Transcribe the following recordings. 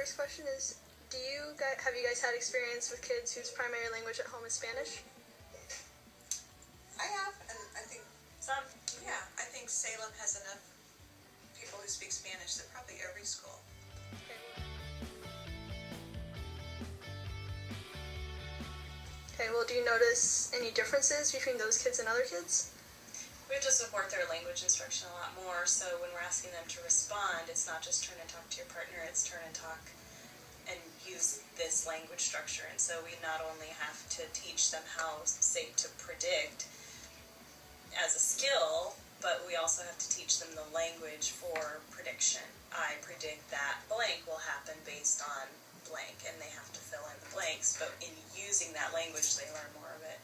first question is, have you guys had experience with kids whose primary language at home is Spanish? I have, and I think Some. yeah, I think Salem has enough people who speak Spanish that probably every school. Okay, well, do you notice any differences between those kids and other kids? We have to support their language instruction a lot more, so when we're asking them to respond, it's not just turn and talk to your partner, it's turn and talk and use this language structure. And so we not only have to teach them how, say, to predict as a skill, but we also have to teach them the language for prediction. I predict that blank will happen based on blank, and they have to fill in the blanks, but in using that language, they learn more of it.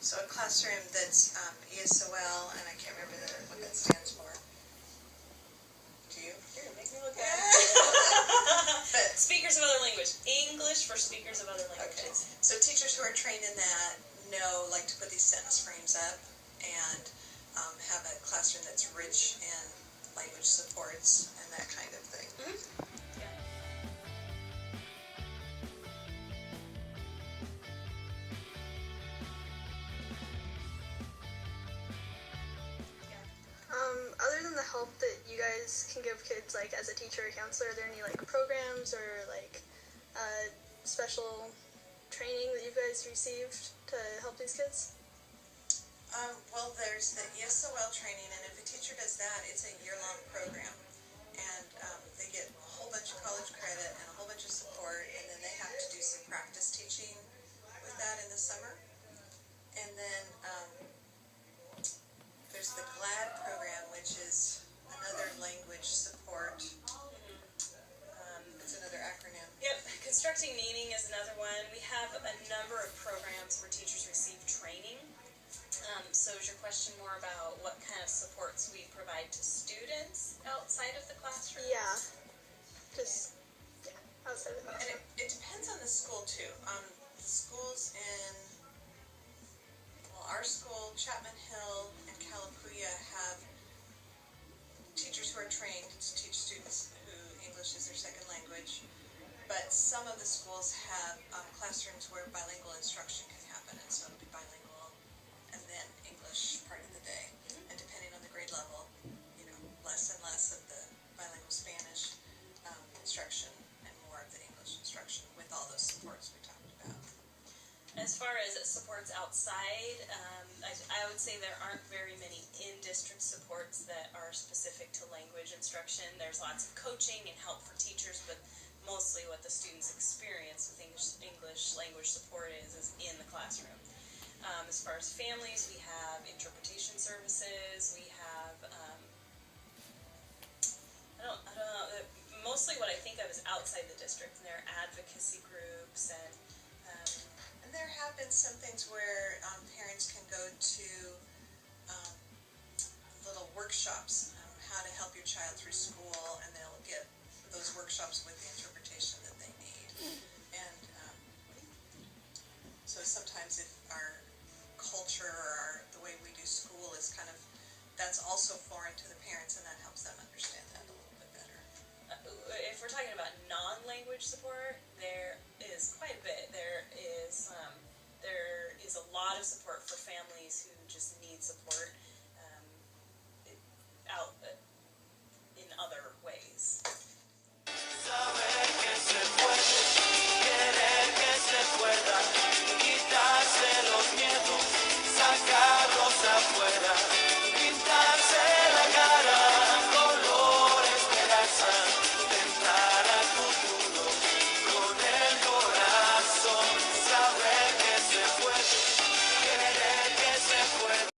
So a classroom that's ESOL, and I can't remember what that stands for. Do you? Here, make me look at it. But speakers of other language. English for speakers of other languages. Okay. So teachers who are trained in that like to put these sentence frames up and have a classroom that's rich in language supports and that kind of thing. Mm-hmm. Other than the help that you guys can give kids, like as a teacher or counselor, are there any like programs or like special training that you guys received to help these kids? Well, there's the ESOL training, and if a teacher does that, it's a year-long program, and they get a whole bunch of college credit and a whole bunch of support, and then they have to do some practice teaching with that in the summer. And then there's the GLAD program, which is another language support. It's another acronym. Yep, constructing meaning is another one. We have a number of programs where teachers receive training. So is your question more about what kind of supports we provide to students outside of the classroom? Yeah, just outside of the classroom. And it depends on the school too. The schools in our school, Chapman Hill and Calapooya, have teachers who are trained to teach students who English is their second language. But some of the schools have classrooms where bilingual instruction can happen, and so it'll be bilingual and then English part of the day. And depending on the grade level, less and less of the bilingual Spanish instruction and more of the English instruction with all those supports we talked about. As far as supports outside, I would say there aren't very many in-district supports that are specific to language instruction. There's lots of coaching and help for teachers, but mostly what the students experience with English language support is in the classroom. As far as families, we have interpretation services. We have, I don't know. Mostly what I think of is outside the district, and there are advocacy groups and there have been some things where parents can go to little workshops, how to help your child through school, and they'll get those workshops with the interpretation that they need. And so sometimes if our culture or the way we do school is that's also foreign to the parents, and that helps them understand that a little bit better. If we're talking about non-language support, there is quite a bit. There is a lot of support for families who just